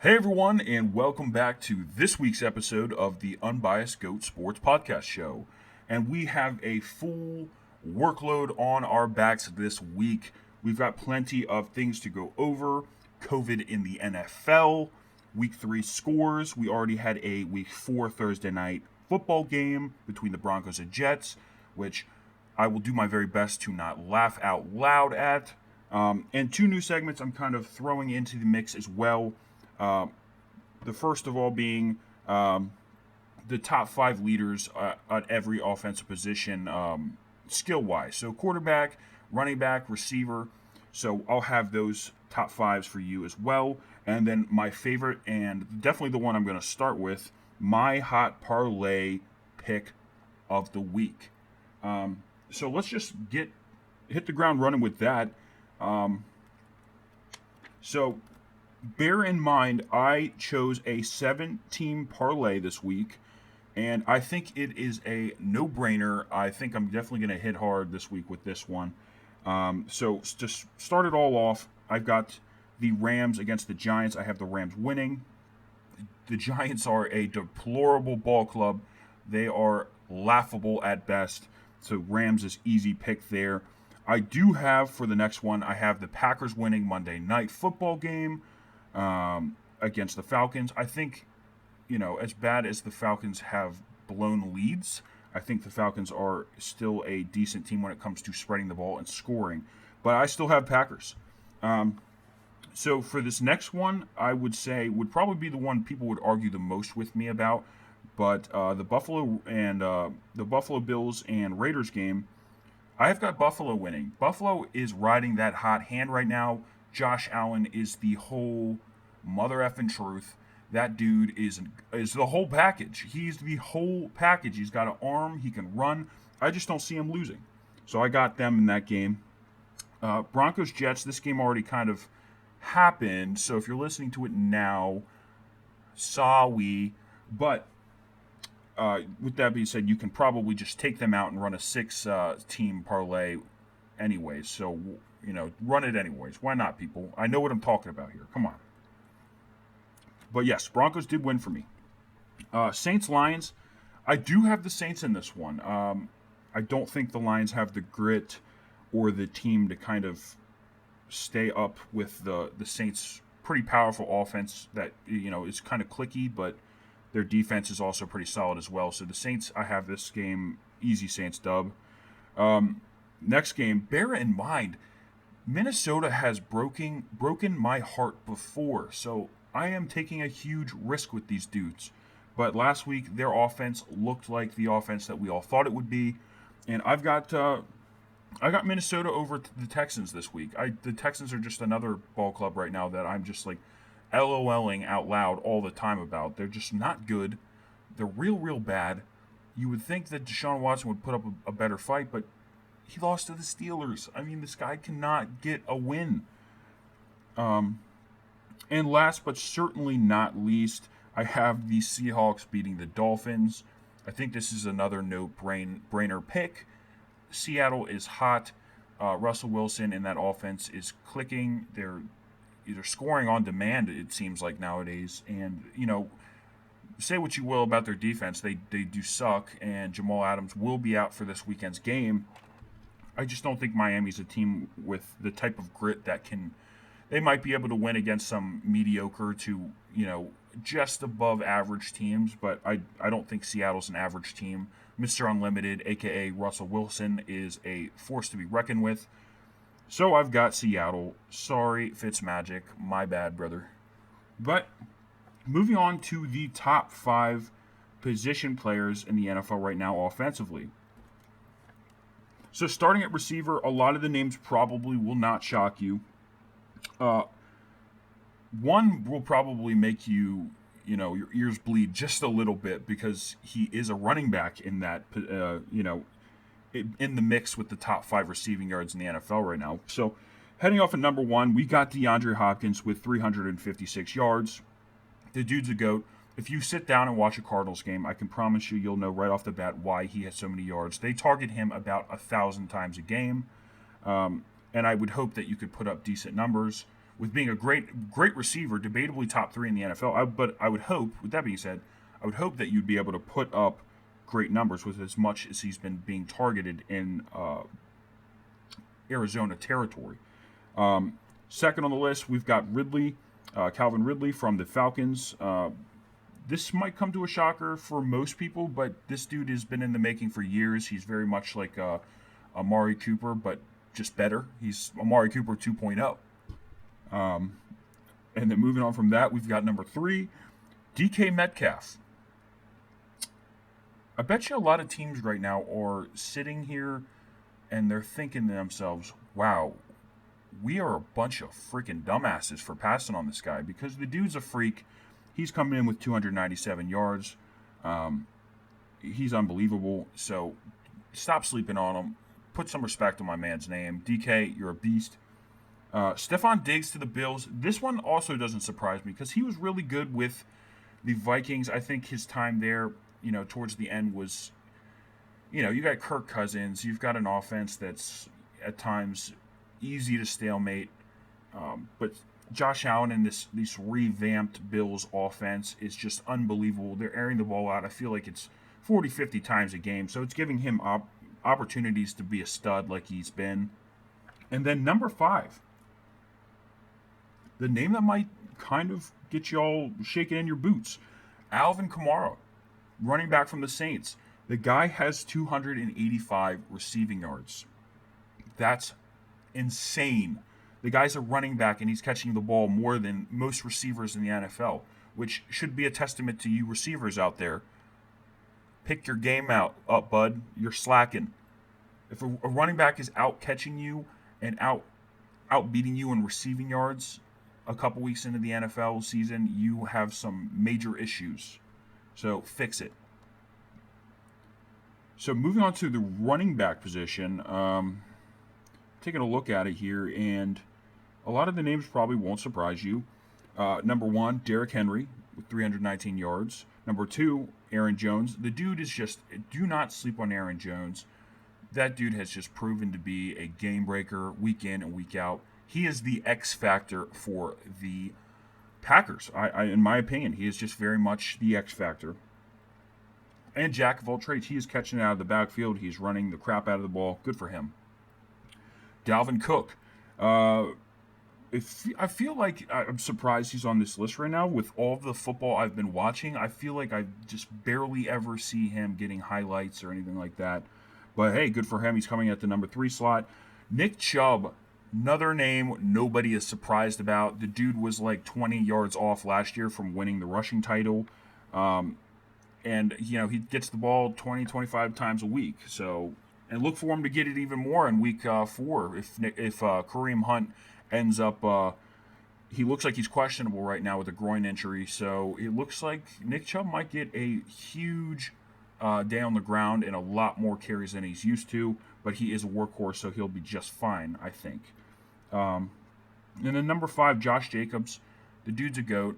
Hey everyone, and welcome back to this week's episode of the Unbiased GOAT Sports Podcast Show. And we have a full workload on our backs this week. We've got plenty of things to go over. COVID in the NFL, week 3 scores. We already had a week 4 Thursday night football game between the Broncos and Jets, which I will do my very best to not laugh out loud at. And 2 new segments I'm kind of throwing into the mix as well. The first of all being the top 5 leaders at every offensive position skill-wise. So quarterback, running back, receiver. So I'll have those top 5s for you as well. And then my favorite, and definitely the one I'm going to start with, my hot parlay pick of the week. So let's just hit the ground running with that. So bear in mind, I chose a 7-team parlay this week, and I think it is a no-brainer. I think I'm definitely going to hit hard this week with this one. So to start it all off, I've got the Rams against the Giants. I have the Rams winning. The Giants are a deplorable ball club. They are laughable at best. So Rams is easy pick there. I do have, for the next one, I have the Packers winning Monday Night Football game against the Falcons. I think, as bad as the Falcons have blown leads, I think the Falcons are still a decent team when it comes to spreading the ball and scoring. But I still have Packers. So for this next one, I would say would probably be the one people would argue the most with me about. But the Buffalo Bills and Raiders game, I have got Buffalo winning. Buffalo is riding that hot hand right now. Josh Allen is the whole mother effing truth. That dude is the whole package. He's the whole package. He's got an arm. He can run. I just don't see him losing. So I got them in that game. Broncos Jets. This game already kind of happened. So if you're listening to it now, sorry. But with that being said, you can probably just take them out and run a 6-team parlay anyways. So, run it anyways. Why not, people? I know what I'm talking about here. Come on. But yes, Broncos did win for me. Saints-Lions. I do have the Saints in this one. I don't think the Lions have the grit or the team to kind of stay up with the Saints' pretty powerful offense that, is kind of clicky, but their defense is also pretty solid as well. So the Saints, I have this game, easy Saints dub. Next game, bear in mind, Minnesota has broken my heart before. So I am taking a huge risk with these dudes. But last week, their offense looked like the offense that we all thought it would be. And I got Minnesota over the Texans this week. The Texans are just another ball club right now that I'm just like LOLing out loud all the time about. They're just not good. They're real bad. You would think that Deshaun Watson would put up a better fight, but he lost to the Steelers. I mean, this guy cannot get a win. And last but certainly not least, I have the Seahawks beating the Dolphins. I think this is another no-brainer pick. Seattle is hot. Russell Wilson and that offense is clicking. They're either scoring on demand, it seems like nowadays. And, say what you will about their defense. They do suck, and Jamal Adams will be out for this weekend's game. I just don't think Miami's a team with the type of grit that they might be able to win against some mediocre to, just above average teams, but I don't think Seattle's an average team. Mr. Unlimited, a.k.a. Russell Wilson, is a force to be reckoned with. So I've got Seattle. Sorry, Fitzmagic. My bad, brother. But moving on to the top 5 position players in the NFL right now offensively. So starting at receiver, a lot of the names probably will not shock you. One will probably make you, your ears bleed just a little bit because he is a running back in that, in the mix with the top 5 receiving yards in the NFL right now. So heading off at number 1, we got DeAndre Hopkins with 356 yards. The dude's a GOAT. If you sit down and watch a Cardinals game, I can promise you'll know right off the bat why he has so many yards. They target him about 1,000 times a game, and I would hope that you could put up decent numbers. with being a great receiver, debatably top 3 in the NFL. But I would hope, with that being said, I would hope that you'd be able to put up great numbers with as much as he's been being targeted in Arizona territory. Second on the list, we've got Calvin Ridley from the Falcons. This might come to a shocker for most people, but this dude has been in the making for years. He's very much like Amari Cooper, but just better. He's Amari Cooper 2.0. And then moving on from that, we've got number 3, DK Metcalf. I bet you a lot of teams right now are sitting here and they're thinking to themselves, wow, we are a bunch of freaking dumbasses for passing on this guy, because the dude's a freak. He's coming in with 297 yards. He's unbelievable. So stop sleeping on him. Put some respect on my man's name. DK, you're a beast. Stephon Diggs to the Bills. This one also doesn't surprise me because he was really good with the Vikings. I think his time there, towards the end was, you got Kirk Cousins. You've got an offense that's at times easy to stalemate. But Josh Allen and this revamped Bills offense is just unbelievable. They're airing the ball out. I feel like it's 40, 50 times a game. So it's giving him opportunities to be a stud like he's been. And then number 5, the name that might kind of get you all shaking in your boots, Alvin Kamara, running back from the Saints. The guy has 285 receiving yards. That's insane. The guy's a running back, and he's catching the ball more than most receivers in the NFL, which should be a testament to you receivers out there. Pick your game up, bud. You're slacking. If a running back is out catching you and out beating you in receiving yards a couple weeks into the NFL season, you have some major issues. So fix it. So moving on to the running back position, taking a look at it here, and a lot of the names probably won't surprise you. Number 1, Derrick Henry with 319 yards. Number 2, Aaron Jones. The dude is just, do not sleep on Aaron Jones. That dude has just proven to be a game breaker week in and week out. He is the X factor for the Packers. In my opinion, he is just very much the X factor. And jack of all trades. He is catching it out of the backfield. He's running the crap out of the ball. Good for him. Dalvin Cook. I feel like I'm surprised he's on this list right now. With all the football I've been watching, I feel like I just barely ever see him getting highlights or anything like that. But hey, good for him. He's coming at the number 3 slot. Nick Chubb, another name nobody is surprised about. The dude was like 20 yards off last year from winning the rushing title. And, he gets the ball 20, 25 times a week. So, and look for him to get it even more in week 4 if Kareem Hunt ends up, he looks like he's questionable right now with a groin injury. So it looks like Nick Chubb might get a huge day on the ground and a lot more carries than he's used to. But he is a workhorse, so he'll be just fine, I think. And then number 5, Josh Jacobs. The dude's a goat.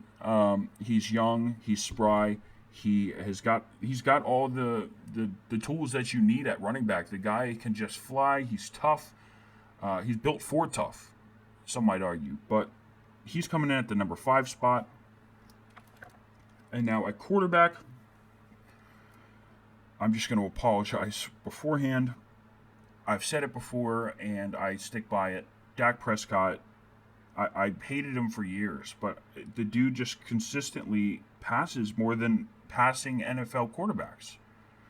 He's young. He's spry. He's got all the tools that you need at running back. The guy can just fly. He's tough. He's built for tough, some might argue. But he's coming in at the number 5 spot. And now at quarterback, I'm just going to apologize beforehand. I've said it before, and I stick by it. Dak Prescott, I hated him for years, but the dude just consistently passes more than passing NFL quarterbacks.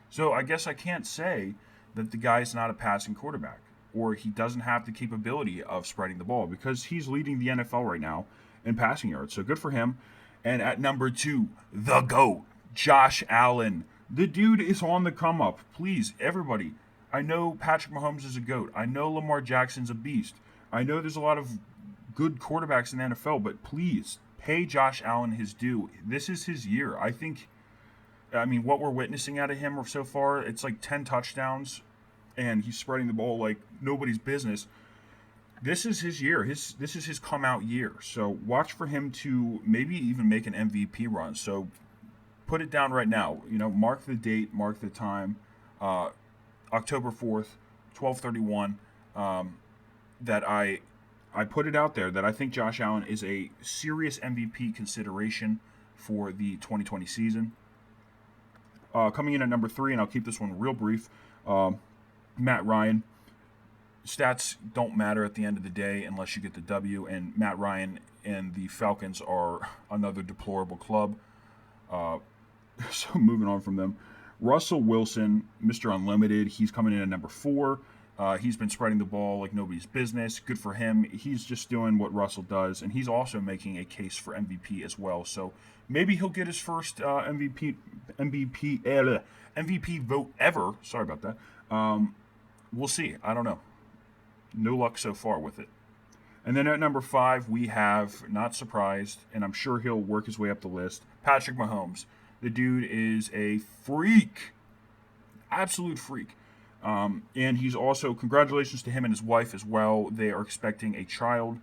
So I guess I can't say that the guy's not a passing quarterback, or he doesn't have the capability of spreading the ball, because he's leading the NFL right now in passing yards. So good for him. And at number 2, the GOAT, Josh Allen. The dude is on the come up. Please, everybody. I know Patrick Mahomes is a GOAT. I know Lamar Jackson's a beast. I know there's a lot of good quarterbacks in the NFL, but please pay Josh Allen his due. This is his year. I mean, what we're witnessing out of him so far, it's like 10 touchdowns, and he's spreading the ball like nobody's business. This is his year. This is his come-out year. So watch for him to maybe even make an MVP run. So put it down right now. Mark the date, mark the time. October 4th, 12/31, that I I put it out there that I think Josh Allen is a serious MVP consideration for the 2020 season. Coming in at number 3, and I'll keep this one real brief, Matt Ryan. Stats don't matter at the end of the day unless you get the W, and Matt Ryan and the Falcons are another deplorable club. So moving on from them. Russell Wilson, Mr. Unlimited, he's coming in at number 4. He's been spreading the ball like nobody's business. Good for him. He's just doing what Russell does, and he's also making a case for MVP as well. So maybe he'll get his first MVP vote ever. Sorry about that. We'll see. I don't know. No luck so far with it. And then at number 5, we have, not surprised, and I'm sure he'll work his way up the list, Patrick Mahomes. The dude is a freak. Absolute freak. And he's also, congratulations to him and his wife as well. They are expecting a child.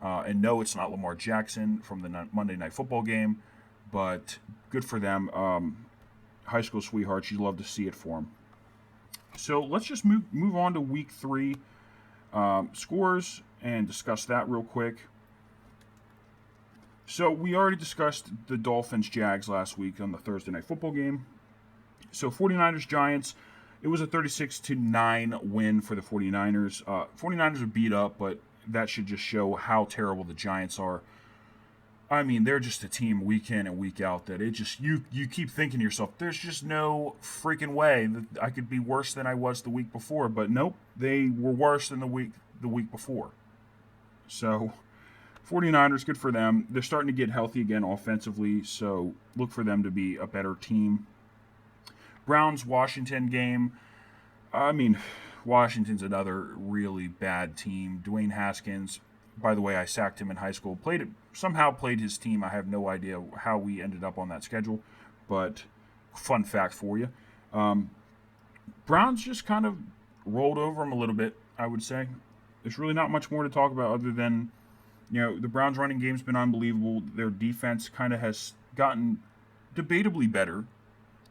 And no, it's not Lamar Jackson from the Monday Night Football game, but good for them. High school sweethearts, you'd love to see it for him. So let's just move on to week 3 scores and discuss that real quick. So we already discussed the Dolphins-Jags last week on the Thursday Night Football game. So 49ers-Giants, it was a 36-9 win for the 49ers. 49ers are beat up, but that should just show how terrible the Giants are. I mean, they're just a team week in and week out that it just, you keep thinking to yourself, there's just no freaking way that I could be worse than I was the week before. But nope, they were worse than the week before. So 49ers, good for them. They're starting to get healthy again offensively, so look for them to be a better team. Browns-Washington game. I mean, Washington's another really bad team. Dwayne Haskins, by the way, I sacked him in high school. Somehow played his team. I have no idea how we ended up on that schedule, but fun fact for you. Browns just kind of rolled over them a little bit, I would say. There's really not much more to talk about other than, the Browns running game's been unbelievable. Their defense kind of has gotten debatably better.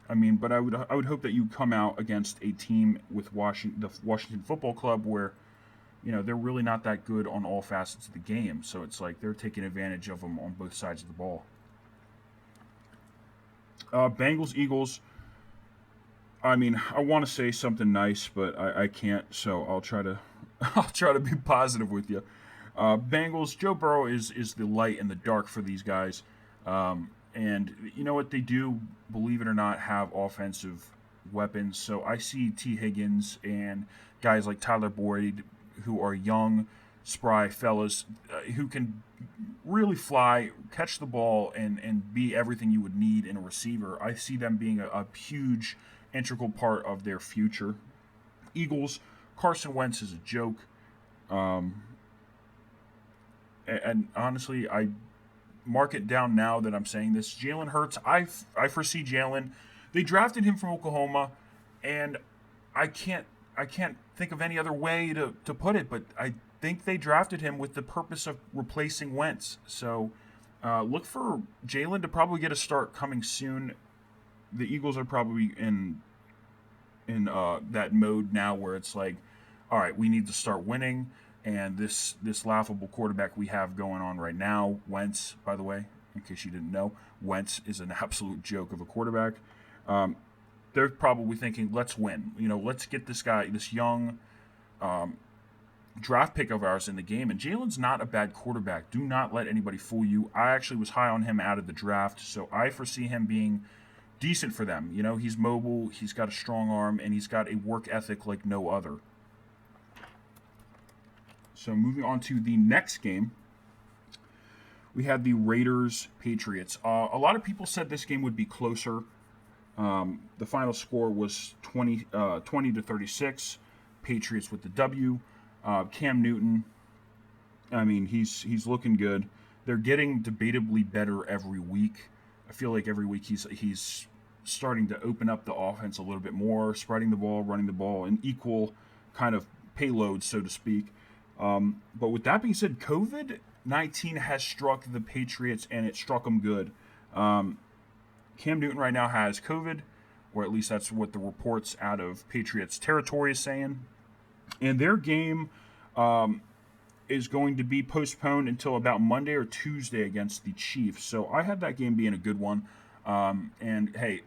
I mean, but I would hope that you come out against a team with the Washington Football Club where, they're really not that good on all facets of the game. So it's like they're taking advantage of them on both sides of the ball. Bengals, Eagles. I mean, I want to say something nice, but I can't. So I'll try to be positive with you. Bengals, Joe Burrow is the light and the dark for these guys. And you know what? They do, believe it or not, have offensive weapons. So I see T. Higgins and guys like Tyler Boyd, who are young, spry fellas, who can really fly, catch the ball, and be everything you would need in a receiver. I see them being a huge, integral part of their future. Eagles, Carson Wentz is a joke. And honestly, I mark it down now that I'm saying this. Jalen Hurts, I foresee Jalen. They drafted him from Oklahoma, and I can't think of any other way to put it, but I think they drafted him with the purpose of replacing Wentz. So look for Jalen to probably get a start coming soon. The Eagles are probably in that mode now where it's like, all right, we need to start winning. And this laughable quarterback we have going on right now, Wentz, by the way, in case you didn't know, Wentz is an absolute joke of a quarterback. They're probably thinking, let's win. Let's get this guy, this young draft pick of ours in the game. And Jalen's not a bad quarterback. Do not let anybody fool you. I actually was high on him out of the draft, so I foresee him being decent for them. He's mobile, he's got a strong arm, and he's got a work ethic like no other. So moving on to the next game, we had the Raiders-Patriots. A lot of people said this game would be closer. The final score was 20-36. Patriots with the W. Cam Newton, I mean, he's looking good. They're getting debatably better every week. I feel like every week he's starting to open up the offense a little bit more, spreading the ball, running the ball, in equal kind of payloads, so to speak. But with that being said, COVID-19 has struck the Patriots, and it struck them good. Cam Newton right now has COVID, or at least that's what the reports out of Patriots territory is saying. And their game, is going to be postponed until about Monday or Tuesday against the Chiefs. So I had that game being a good one. And hey,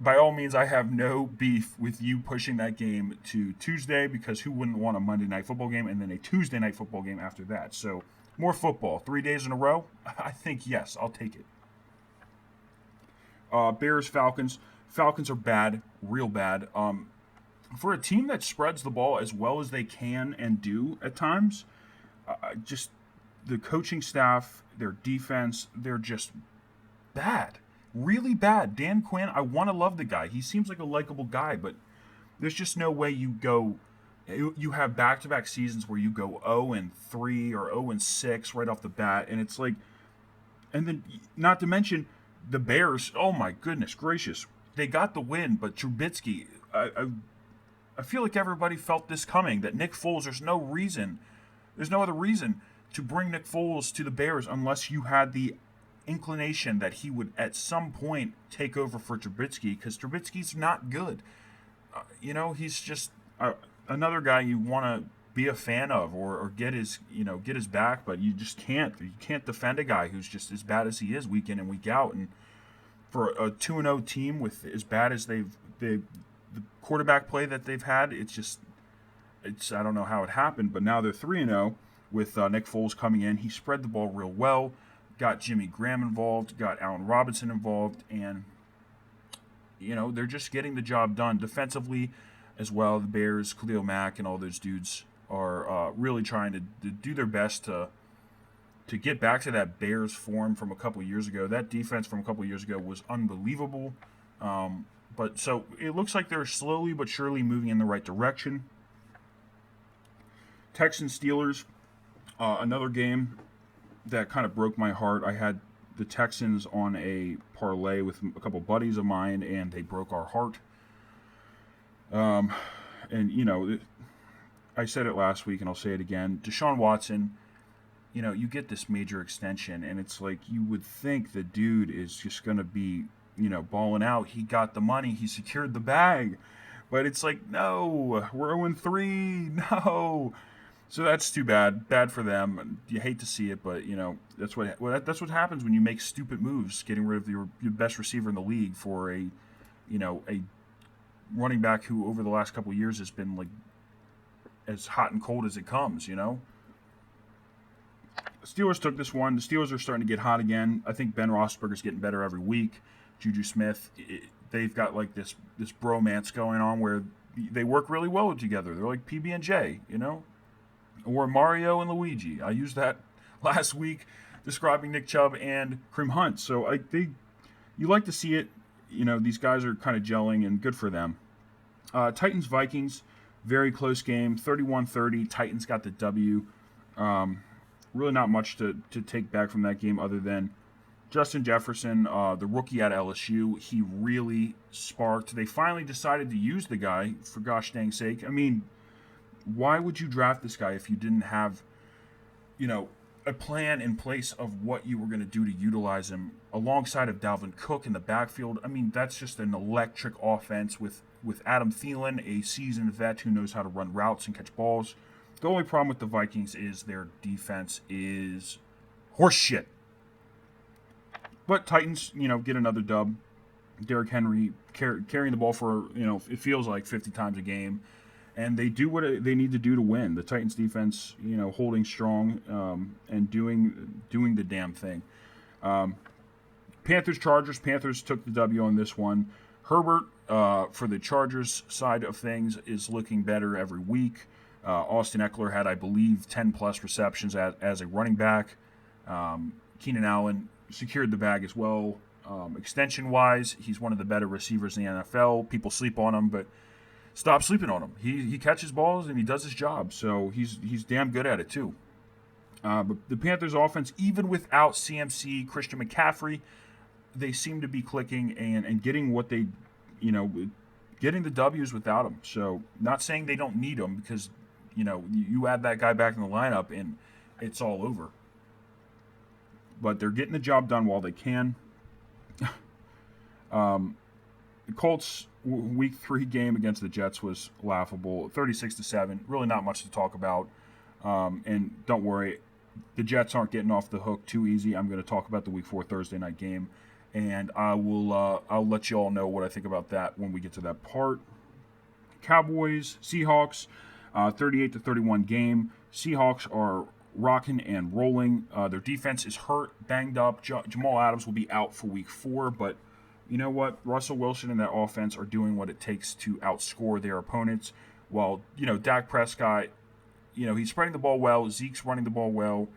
by all means, I have no beef with you pushing that game to Tuesday because who wouldn't want a Monday night football game and then a Tuesday night football game after that? So more football, 3 days in a row. I think yes, I'll take it. Bears, Falcons. Falcons are bad, real bad. For a team that spreads the ball as well as they can and do at times, just the coaching staff, their defense, they're just bad, really bad. Dan Quinn, I want to love the guy. He seems like a likable guy, but there's just no way you go. You have back-to-back seasons where you go 0-3 or 0-6 right off the bat, and it's like, and then not to mention the Bears. Oh my goodness gracious, they got the win, but Trubisky. I feel like everybody felt this coming. That Nick Foles. There's no other reason to bring Nick Foles to the Bears unless you had the inclination that he would at some point take over for Trubisky because Trubisky's not good. He's just another guy you want to be a fan of or get his back, but you just can't. You can't defend a guy who's just as bad as he is week in and week out. And for a 2-0 team with as bad as the quarterback play that they've had, it's I don't know how it happened, but now they're 3-0 with Nick Foles coming in. He spread the ball real well, got Jimmy Graham involved, got Allen Robinson involved, and they're just getting the job done defensively as well. The Bears, Khalil Mack, and all those dudes are really trying to do their best to get back to that Bears form from a couple of years ago. That defense from a couple of years ago was unbelievable. But so it looks like they're slowly but surely moving in the right direction. Texans Steelers, another game that kind of broke my heart. I had the Texans on a parlay with a couple buddies of mine, and they broke our heart. I said it last week, and I'll say it again. Deshaun Watson, you get this major extension, and it's like you would think the dude is just going to be, balling out. He got the money. He secured the bag. But it's like, no, we're 0-3. No. So that's too bad. Bad for them. You hate to see it, but, that's what happens when you make stupid moves, getting rid of your best receiver in the league for a running back who over the last couple of years has been like as hot and cold as it comes, Steelers took this one. The Steelers are starting to get hot again. I think Ben Roethlisberger's getting better every week. Juju Smith, they've got like this bromance going on where they work really well together. They're like PB&J, or Mario and Luigi. I used that last week describing Nick Chubb and Kareem Hunt. So you like to see it. These guys are kind of gelling, and good for them. Titans Vikings, very close game, 31-30. Titans got the W. Really not much to take back from that game other than Justin Jefferson, the rookie at LSU. He really sparked. They finally decided to use the guy, for gosh dang sake. I mean, why would you draft this guy if you didn't have, a plan in place of what you were going to do to utilize him alongside of Dalvin Cook in the backfield? I mean, that's just an electric offense with Adam Thielen, a seasoned vet who knows how to run routes and catch balls. The only problem with the Vikings is their defense is horseshit. But Titans, get another dub. Derrick Henry carrying the ball for, it feels like 50 times a game. And they do what they need to do to win. The Titans defense, holding strong and doing the damn thing. Panthers-Chargers. Panthers took the W on this one. Herbert, for the Chargers side of things, is looking better every week. Austin Eckler had, I believe, 10-plus receptions as a running back. Keenan Allen secured the bag as well. Extension-wise, he's one of the better receivers in the NFL. People sleep on him, but stop sleeping on him. He catches balls and he does his job, so he's damn good at it too. But the Panthers offense, even without CMC, Christian McCaffrey, they seem to be clicking and getting what they, getting the W's without him. So not saying they don't need him because, you add that guy back in the lineup and it's all over. But they're getting the job done while they can. The Colts Week 3 game against the Jets was laughable, 36-7. Really not much to talk about. And don't worry, the Jets aren't getting off the hook too easy. I'm going to talk about the Week 4 Thursday night game, and I'll let you all know what I think about that when we get to that part. Cowboys, Seahawks, 38-31 game. Seahawks are rocking and rolling. Their defense is hurt, banged up. Jamal Adams will be out for Week 4, but you know what? Russell Wilson and that offense are doing what it takes to outscore their opponents. While Dak Prescott, he's spreading the ball well. Zeke's running the ball well.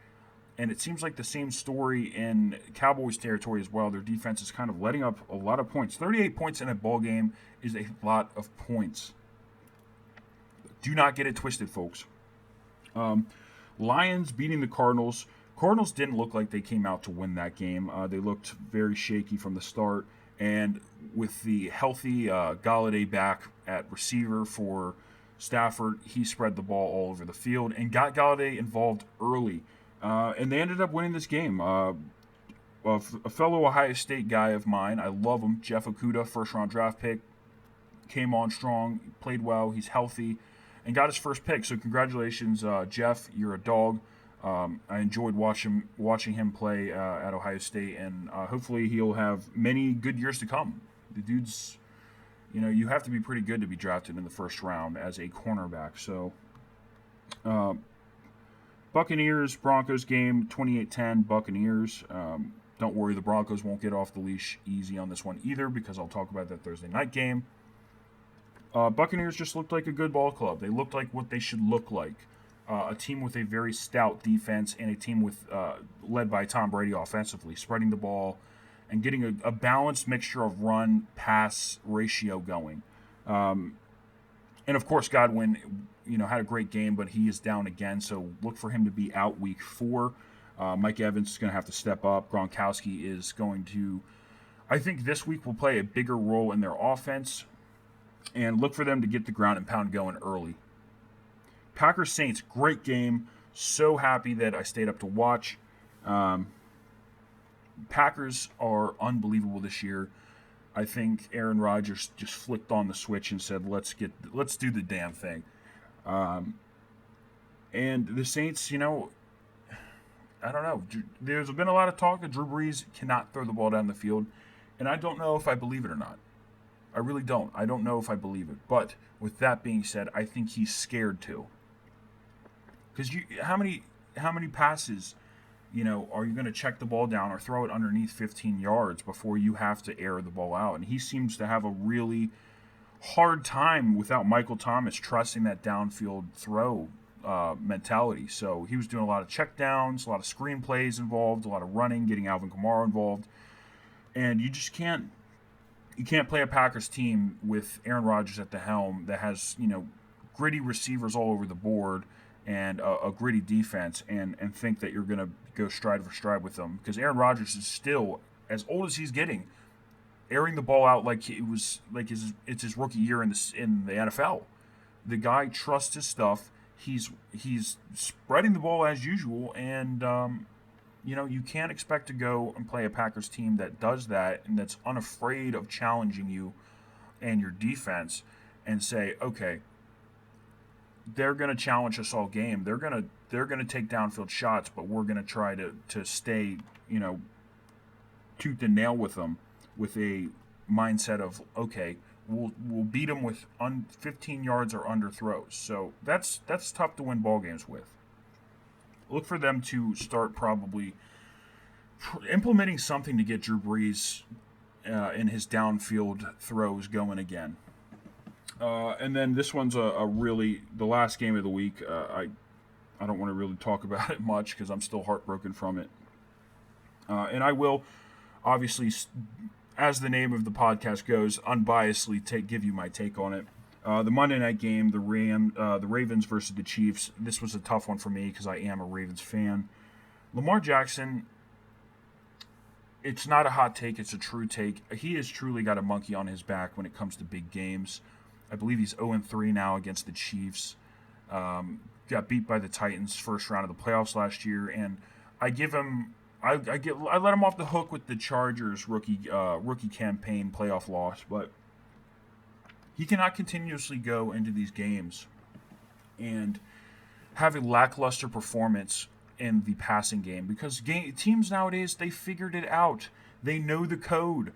And it seems like the same story in Cowboys territory as well. Their defense is kind of letting up a lot of points. 38 points in a ball game is a lot of points. Do not get it twisted, folks. Lions beating the Cardinals. Cardinals didn't look like they came out to win that game. They looked very shaky from the start. And with the healthy Galladay back at receiver for Stafford, he spread the ball all over the field and got Galladay involved early. And they ended up winning this game. A fellow Ohio State guy of mine, I love him, Jeff Okudah, first-round draft pick, came on strong, played well, he's healthy, and got his first pick. So congratulations, Jeff, you're a dog. I enjoyed watching him play at Ohio State, and hopefully he'll have many good years to come. The dude's, you have to be pretty good to be drafted in the first round as a cornerback. So, Buccaneers-Broncos game, 28-10, Buccaneers. Don't worry, the Broncos won't get off the leash easy on this one either, because I'll talk about that Thursday night game. Buccaneers just looked like a good ball club. They looked like what they should look like. A team with a very stout defense and a team with led by Tom Brady offensively, spreading the ball and getting a balanced mixture of run-pass ratio going. And, of course, Godwin, had a great game, but he is down again, so look for him to be out Week 4. Mike Evans is going to have to step up. Gronkowski is going to, I think this week will play a bigger role in their offense, and look for them to get the ground and pound going early. Packers-Saints, great game. So happy that I stayed up to watch. Packers are unbelievable this year. I think Aaron Rodgers just flicked on the switch and said, let's do the damn thing. And the Saints, I don't know. There's been a lot of talk that Drew Brees cannot throw the ball down the field, and I don't know if I believe it or not. I really don't. I don't know if I believe it. But with that being said, I think he's scared too. Because how many passes, are you going to check the ball down or throw it underneath 15 yards before you have to air the ball out? And he seems to have a really hard time without Michael Thomas trusting that downfield throw mentality. So he was doing a lot of checkdowns, a lot of screen plays involved, a lot of running, getting Alvin Kamara involved. And you just can't play a Packers team with Aaron Rodgers at the helm that has, gritty receivers all over the board and a gritty defense and think that you're going to go stride for stride with them. Because Aaron Rodgers is still, as old as he's getting, airing the ball out like it's his rookie year in the NFL. The guy trusts his stuff. He's spreading the ball as usual, and you can't expect to go and play a Packers team that does that and that's unafraid of challenging you and your defense and say, okay, they're going to challenge us all game. They're going to take downfield shots, but we're going to try to stay, tooth and nail with them with a mindset of, okay, we'll beat them with 15 yards or under throws. So that's tough to win ball games with. Look for them to start probably implementing something to get Drew Brees in his downfield throws going again. And then this one's the last game of the week. I don't want to really talk about it much because I'm still heartbroken from it. And I will, obviously, as the name of the podcast goes, unbiasedly give you my take on it. The Monday night game, the Ravens versus the Chiefs. This was a tough one for me because I am a Ravens fan. Lamar Jackson, it's not a hot take, it's a true take. He has truly got a monkey on his back when it comes to big games. I believe he's 0-3 now against the Chiefs. Got beat by the Titans first round of the playoffs last year, and I let him off the hook with the Chargers rookie campaign playoff loss, but he cannot continuously go into these games and have a lackluster performance in the passing game because teams nowadays, they figured it out. They know the code,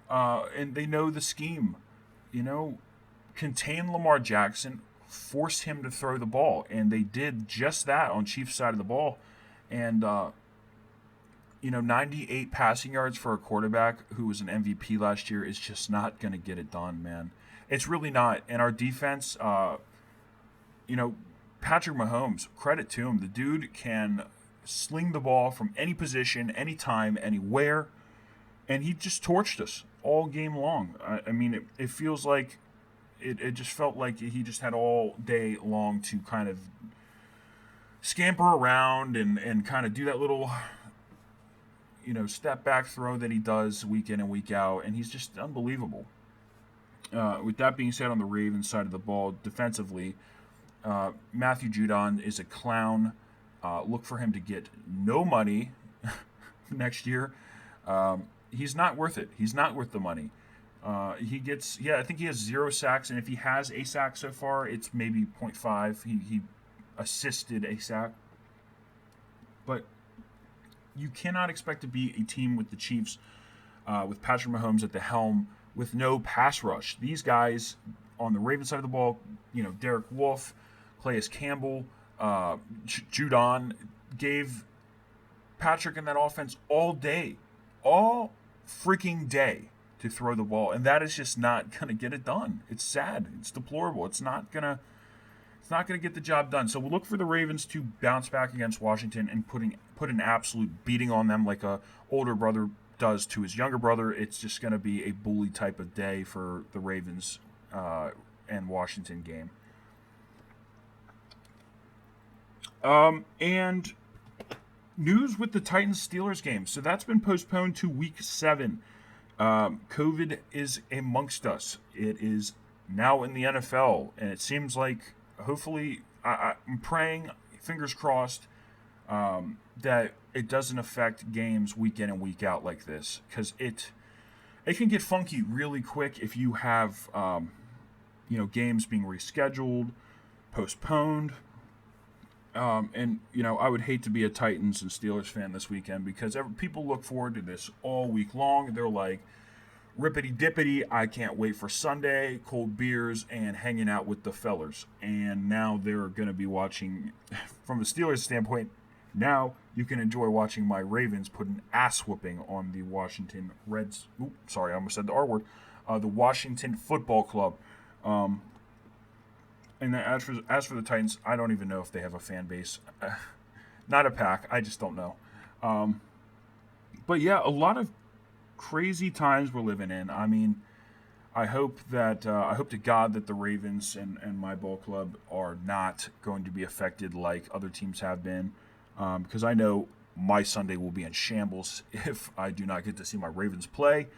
and they know the scheme. You know, contain Lamar Jackson, force him to throw the ball, and they did just that on Chiefs' side of the ball. And 98 passing yards for a quarterback who was an MVP last year is just not going to get it done, man. It's really not. And our defense, Patrick Mahomes, credit to him. The dude can sling the ball from any position, anytime, anywhere. And he just torched us all game long. I mean, it feels like it just felt like he just had all day long to kind of scamper around and kind of do that little, step back throw that he does week in and week out. And he's just unbelievable. With that being said, on the Ravens side of the ball, defensively, Matthew Judon is a clown. Look for him to get no money next year. He's not worth it. He's not worth the money. I think he has 0 sacks, and if he has a sack so far, it's maybe 0.5. He assisted a sack. But you cannot expect to be a team with the Chiefs, with Patrick Mahomes at the helm, with no pass rush. These guys on the Ravens side of the ball, Derek Wolfe, Calais Campbell, Judon, gave Patrick in that offense all freaking day to throw the ball, and that is just not gonna get it done. It's sad. It's deplorable. It's not gonna get the job done. So we'll look for the Ravens to bounce back against Washington and put an absolute beating on them like a older brother does to his younger brother. It's just gonna be a bully type of day for the Ravens and Washington game. And news with the Titans-Steelers game. So that's been postponed to Week 7. COVID is amongst us. It is now in the NFL, and it seems like, hopefully, I'm praying, fingers crossed, that it doesn't affect games week in and week out like this, because it can get funky really quick if you have games being rescheduled, postponed. I would hate to be a Titans and Steelers fan this weekend because people look forward to this all week long. They're like, rippity dippity, I can't wait for Sunday, cold beers, and hanging out with the fellers. And now they're going to be watching, from the Steelers standpoint, now you can enjoy watching my Ravens put an ass whooping on the Washington Reds. Oops, sorry, I almost said the R word. The Washington Football Club. And as for the Titans, I don't even know if they have a fan base. Not a pack. I just don't know. But yeah, a lot of crazy times we're living in. I mean, I hope to God that the Ravens and my ball club are not going to be affected like other teams have been, because I know my Sunday will be in shambles if I do not get to see my Ravens play.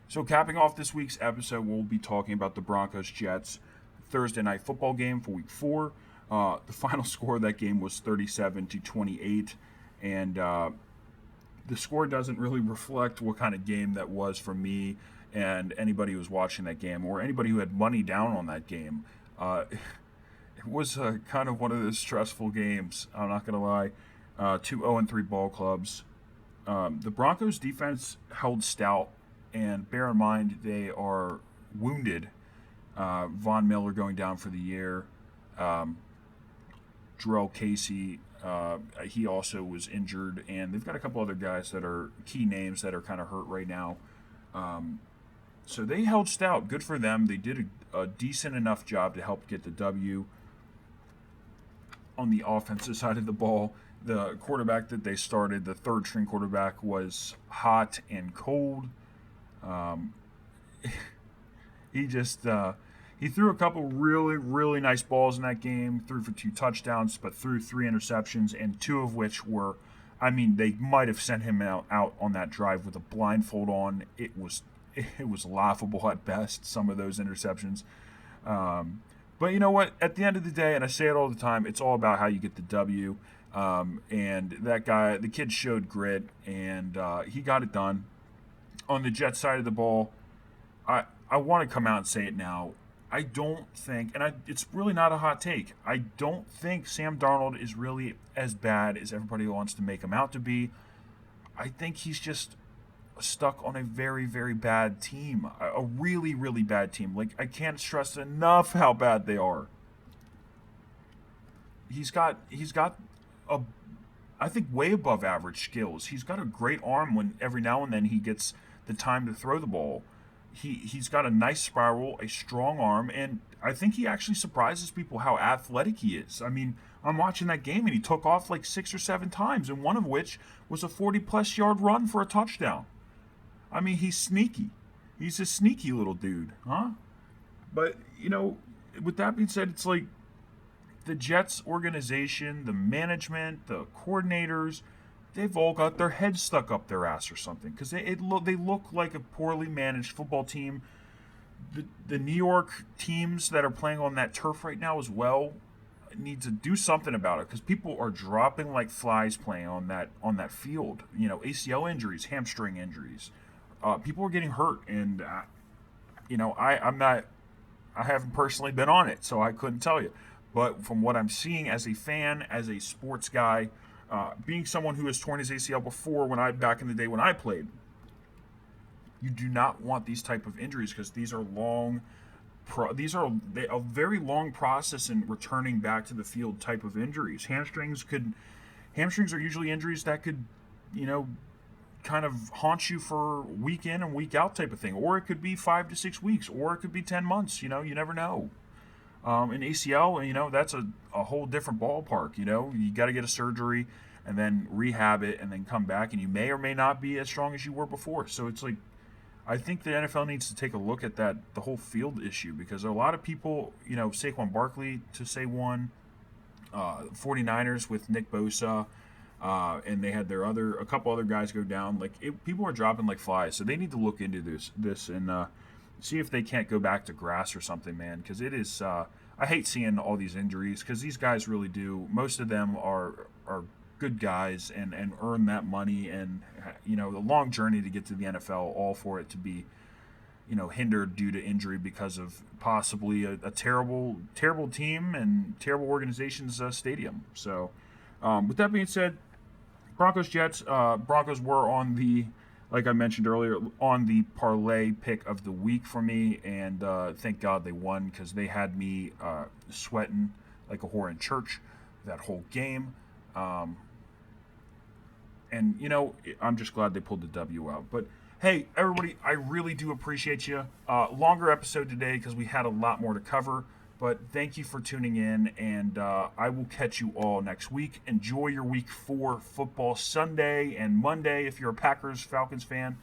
So capping off this week's episode, we'll be talking about the Broncos-Jets Thursday night football game for Week 4. The final score of that game was 37-28, and the score doesn't really reflect what kind of game that was for me and anybody who was watching that game or anybody who had money down on that game. It was kind of one of those stressful games, I'm not going to lie. 2 0-3 ball clubs. The Broncos defense held stout, and bear in mind they are wounded. Von Miller going down for the year. Jarrell Casey, he also was injured, and they've got a couple other guys that are key names that are kind of hurt right now. So they held stout. Good for them. They did a decent enough job to help get the W. On the offensive side of the ball, the quarterback that they started, the third-string quarterback, was hot and cold. He threw a couple really, really nice balls in that game, threw for 2 touchdowns, but threw 3 interceptions, and 2 of which were, they might have sent him out on that drive with a blindfold on. It was laughable at best, some of those interceptions. But you know what? At the end of the day, and I say it all the time, it's all about how you get the W. And that guy, the kid showed grit, and he got it done. On the Jets side of the ball, I want to come out and say it now. I don't think, and it's really not a hot take. I don't think Sam Darnold is really as bad as everybody wants to make him out to be. I think he's just stuck on a very, very bad team, a really, really bad team. Like, I can't stress enough how bad they are. He's got a, I think, way above average skills. He's got a great arm when every now and then he gets the time to throw the ball. He's got a nice spiral, a strong arm, and I think he actually surprises people how athletic he is. I mean, I'm watching that game and he took off like 6 or 7 times, and one of which was a 40-plus yard run for a touchdown. I mean, he's sneaky. He's a sneaky little dude, huh? But, with that being said, it's like the Jets organization, the management, the coordinators, they've all got their heads stuck up their ass or something because they look like a poorly managed football team. The New York teams that are playing on that turf right now as well need to do something about it because people are dropping like flies playing on that field. ACL injuries, hamstring injuries. People are getting hurt, and I'm not. I haven't personally been on it, so I couldn't tell you. But from what I'm seeing as a fan, as a sports guy, being someone who has torn his ACL before, back in the day when I played, you do not want these type of injuries because these are long. These are a very long process in returning back to the field type of injuries. Hamstrings are usually injuries that could, you know, kind of haunt you for week in and week out type of thing, or it could be 5 to 6 weeks, or it could be 10 months. You never know. An ACL, that's a whole different ballpark. You got to get a surgery and then rehab it and then come back, and you may or may not be as strong as you were before. So it's like, I think the NFL needs to take a look at the whole field issue, because a lot of people, Saquon Barkley to say one, 49ers with Nick Bosa, and they had a couple other guys go down. Like, people are dropping like flies, so they need to look into this and see if they can't go back to grass or something, man. Because it is, I hate seeing all these injuries because these guys really do. Most of them are good guys and earn that money, and the long journey to get to the NFL, all for it to be hindered due to injury because of possibly a terrible team and terrible organization's stadium. So with that being said, Broncos Jets. Broncos were on the, like I mentioned earlier, on the parlay pick of the week for me, and thank God they won, because they had me sweating like a whore in church that whole game. And I'm just glad they pulled the W out. But hey, everybody, I really do appreciate you. Longer episode today because we had a lot more to cover. But thank you for tuning in, and I will catch you all next week. Enjoy your week 4 football Sunday and Monday if you're a Packers Falcons fan.